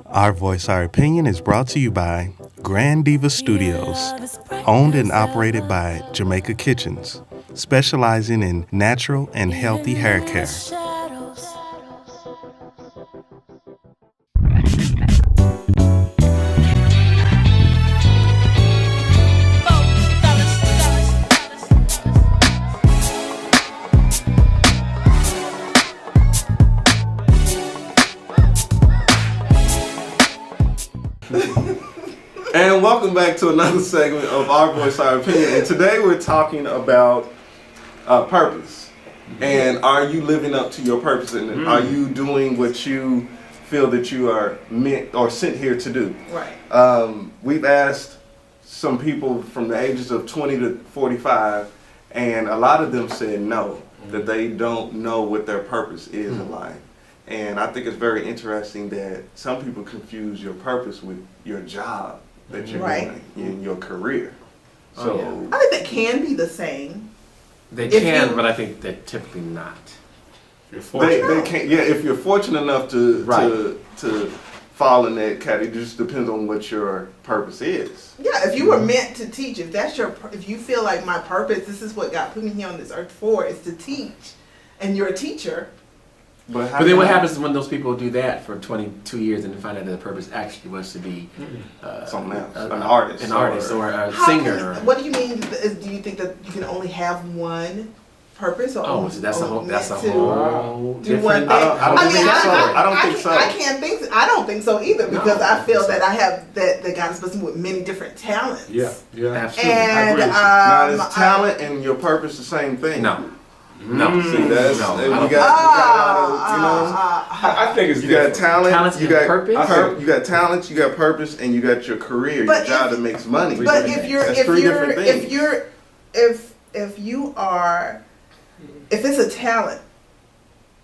Our Voice, Our Opinion is brought to you by Grand Diva Studios, owned and operated by Jamaica Kitchens, specializing in natural and healthy hair care. And welcome back to another segment of Our Voice, Our Opinion. And today we're talking about purpose. And are you living up to your purpose? And are you doing what you feel that you are meant or sent here to do? Right. We've asked some people from the ages of 20 to 45, and a lot of them said no, that they don't know what their purpose is in life. And I think it's very interesting that some people confuse your purpose with your job that you're doing in your career. So I think they can be the same. They If can, you- but I think they're typically not. they can't. Yeah, if you're fortunate enough to fall in that category, it just depends on what your purpose is. Yeah, if you were meant to teach, if you feel like my purpose, this is what God put me here on this earth for, is to teach, and you're a teacher. But But then what happens when those people do that for 22 years and then find out that the purpose actually was to be something else, an artist, or a How singer? what do you mean? Do you think that you can only have one purpose? Or Oh, so that's a whole meant that's a to whole do one different. thing? I don't think so. I don't think so either, because No, I feel so. that I have that God has blessed me with many different talents. Yeah. Absolutely. And now is talent and your purpose the same thing? No. See, that's No, we I got, don't- we got a lot of, you know. I think it's You got different. talent, Talents you and got purpose? you got talent, you got purpose, and you got your career, But your job if- that makes money. But if you're That's if three you're different if things. you're if you are if it's a talent,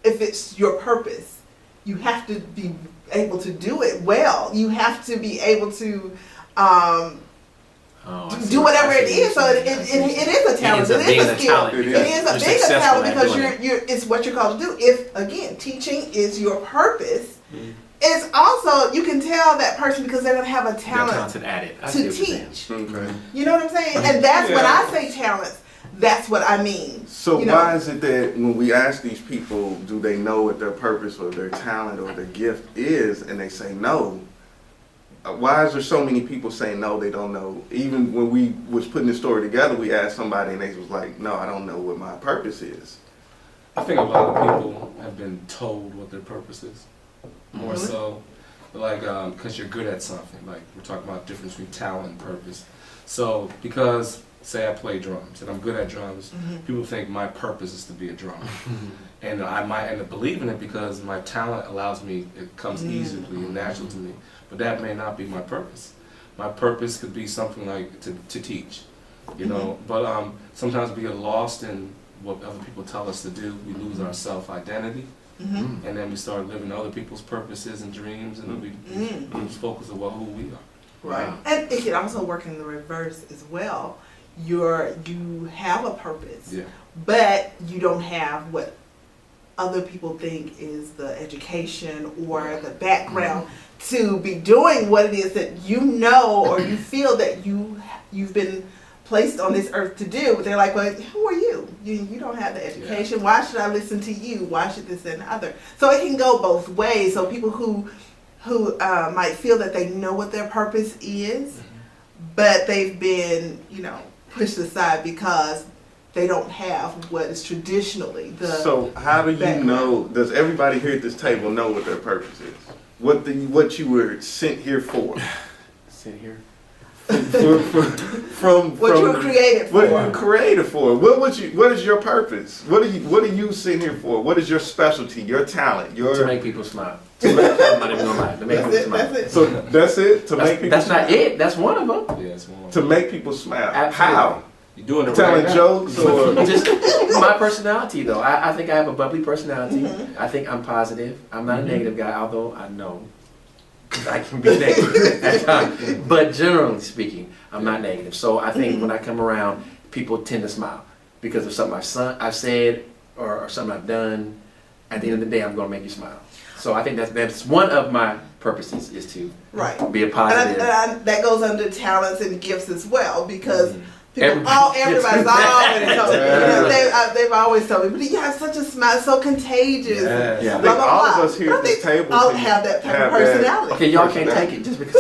if it's your purpose, you have to be able to do it well. You have to be able to Oh, I see do what- whatever I it see is. So what it you're saying. is a talent. ends up It being is a a skill. talent. It because is you're a big successful talent at because doing you're it's what you're called to do. If again, teaching is your purpose, it's also you can tell that person because they're gonna have a They're talent talented at it. I see to what you're saying. teach. Okay. You know what I'm saying? And that's when I say talents. That's what I mean. So You know? why is it that when we ask these people, do they know what their purpose or their talent or their gift is, and they say no? Why is there so many people saying no, they don't know? Even when we was putting this story together, we asked somebody and they was like, no, I don't know what my purpose is. I think a lot of people have been told what their purpose is. More Mhm. so, like, because you're good at something. Like, we're talking about the difference between talent and purpose. So, because, say I play drums and I'm good at drums, people think my purpose is to be a drummer. And I might end up believing it because my talent allows me, it comes easily and natural to me. But that may not be my purpose. My purpose could be something like to teach, you know. But sometimes we get lost in what other people tell us to do. We lose our self-identity. Mm-hmm. And then we start living other people's purposes and dreams, and we lose focus of who we are. Right. Wow. And it can also work in the reverse as well. You have a purpose, Yeah. but you don't have what other people think is the education or the background to be doing what it is that you know or you feel that you've been placed on this earth to do. But they're like, well, who are you? You don't have the education. Why should I listen to you? Why should this and other? So it can go both ways. So people who might feel that they know what their purpose is, but they've been, pushed aside because they don't have what is traditionally the. So how do you background. know? Does everybody here at this table know what their purpose is? What you were sent here for? Sit here. from What you were created What for. you were created for? What is your purpose? What are you sitting here for? What is your specialty? Your talent? To make people smile. I'm not even gonna lie. To make people smile. That's it. So that's it. To make people. That's smile? not it. That's one of them. Yeah, it's one. To make people smile. Absolutely. How? You're doing it Telling right now. jokes or Just my personality, though. I think I have a bubbly personality. I think I'm positive. I'm not a negative guy, although I know I can be negative at times. But generally speaking, I'm not negative. So I think when I come around, people tend to smile because of something I've said or something I've done. At the end of the day, I'm going to make you smile. So I think that's one of my purposes is to Right. be a And, positive. that goes under talents and gifts as well, because Everybody everybody's gets always told me. Yeah. They've always told me, but you have such a smile, so contagious. Yes. Yeah. I Blah, think blah, all of blah. us here But I at this think table all can have that type of have personality. Okay, y'all can't take it just because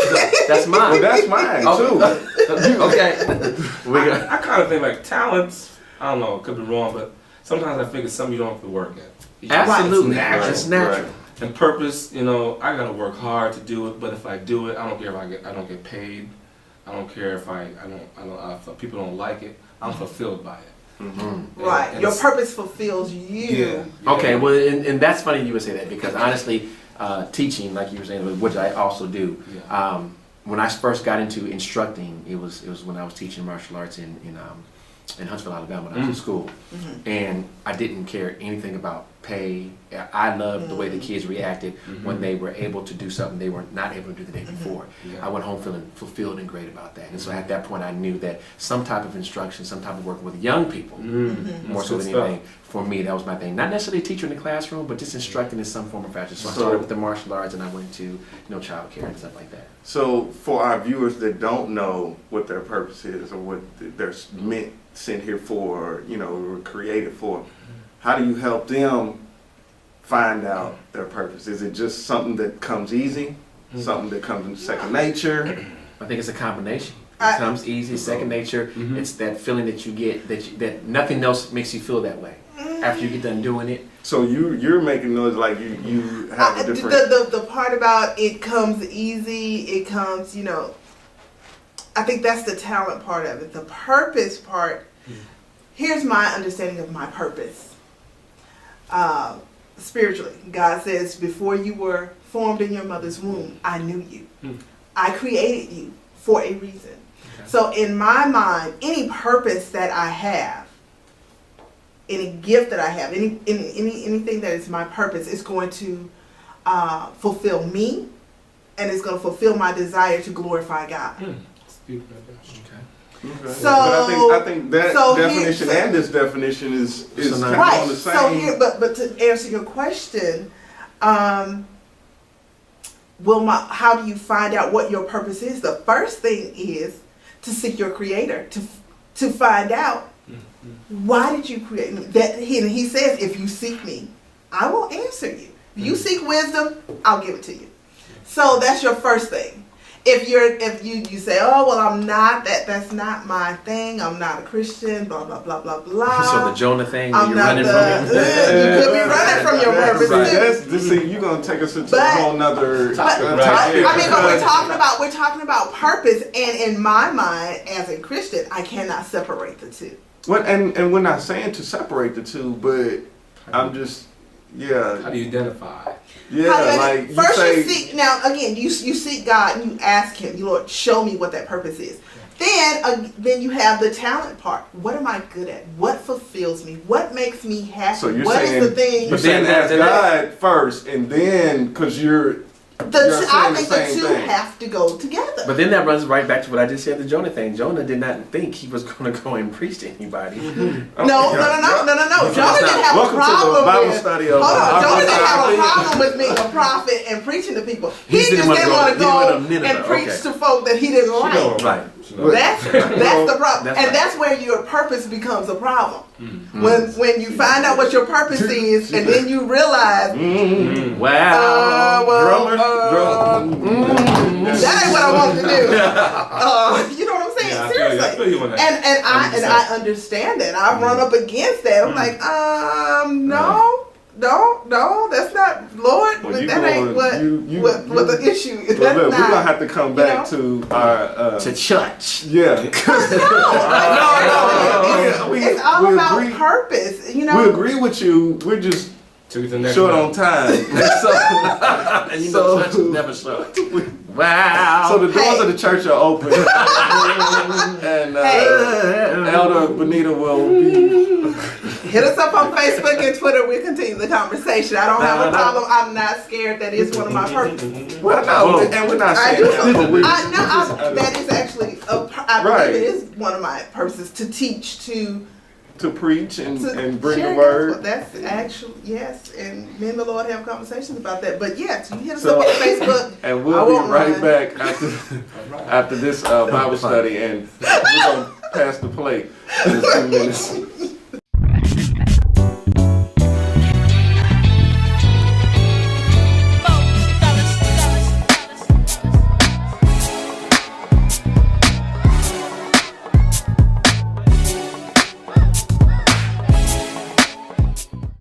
that's mine. Well, that's mine too. Okay. We got. I kind of think like talents. I don't know, could be wrong, but sometimes I figure something you don't have to work at. It's just- Absolutely, it's natural. it's natural. Right. And purpose, you know, I gotta work hard to do it. But if I do it, I don't care if I don't get paid. I don't care if if people don't like it. I'm fulfilled by it. Right. And Your it's- purpose fulfills you. Yeah. Okay, well, and that's funny you would say that, because honestly, teaching, like you were saying, which I also do. Yeah. When I first got into instructing, it was when I was teaching martial arts in Huntsville, Alabama, when I was in school, and I didn't care anything about pay. I loved the way the kids reacted when they were able to do something they were not able to do the day before. Yeah. I went home feeling fulfilled and great about that. And so at that point, I knew that some type of instruction, some type of working with young people, more so That's than good anything, for me, that was my thing. Not necessarily a teacher in the classroom, but just instructing in some form or fashion. So I So- started with the martial arts, and I went to child care and stuff like that. So for our viewers that don't know what their purpose is or what they're sent here for, or, were created for, how do you help them find out their purpose? Is it just something that comes easy, something that comes in second nature? I think it's a combination. I- It comes easy, second nature. It's that feeling that you get that nothing else makes you feel that way after you get done doing it. So you're making noise like you have a different. The part about it comes easy, it comes, I think that's the talent part of it. The purpose part, here's my understanding of my purpose. Spiritually, God says, before you were formed in your mother's womb, I knew you. I created you for a reason. So in my mind, any purpose that I have, any gift that I have, anything that is my purpose is going to fulfill me, and it's going to fulfill my desire to glorify God. Okay. So- but I think that so here- definition so- and this definition is So kind now- of Right. on the So same. here, but to answer your question, how do you find out what your purpose is? The first thing is to seek your Creator, to find out why did you create me. That he says, if you seek me, I will answer you. If you seek wisdom, I'll give it to you. So that's your first thing. If you say, oh well, I'm not that's not my thing. I'm not a Christian. Blah blah blah blah blah. So the Jonah thing, when I'm you're not running the. from it. You could be running from your purpose Right. too. See, you're gonna take us into But- a whole nother But, topic. but we're talking about purpose, and in my mind, as a Christian, I cannot separate the two. What and we're not saying to separate the two, but I'm just How do you identify? like First, you say, you seek. Now, again, you seek God and you ask Him, Lord, show me what that purpose is. Then you have the talent part. What am I good at? What fulfills me? What makes me happy? So you're What is saying- the thing? you're But saying then ask that- God first, and then because you're I saying think the the same two thing. have to go together. But then that runs right back to what I just said, the Jonah thing. Jonah did not think he was going to go and preach to anybody. No. Jonah didn't have a Welcome to the problem Bible with. study of. Hold on, Jonah didn't have a Bible problem with being a prophet and preaching to people. He He just didn't didn't wanna want to go- he didn't go wanna Nineveh, and preach okay. to folk that he didn't like. Right. That's the problem, That's and right. that's where your purpose becomes a problem. When you find out what your purpose is, and then you realize Wow. that ain't what I want to do. You know what I'm saying? Yeah, I feel you. I Seriously. feel you on that. And I understand that. I've run up against that. I'm like, no, that's not, Lord. Well, you that ain't what the issue is. Well, That's look, not. we're gonna have to come back to our. To church. Yeah. It's all we about agree. purpose. You We know. agree with you. We're just Took it to the next short level. on time. And you know church is never short. Wow. So the doors Hey. of the church are open, and Elder Benita will be. Hit us up on Facebook and Twitter. We'll continue the conversation. I don't have a problem. I'm not scared. That is one of my purposes. Well, no, and we're not I saying do. that. But we, That is actually, I Right. believe it is one of my purposes, to teach, to to preach and bring share the word. gospel. That's actually, yes, and me and the Lord have conversations about that. But yes, you hit us So- up on Facebook. And I we'll be won't right mind. back after this Bible study, and we're gonna pass the plate in a few minutes.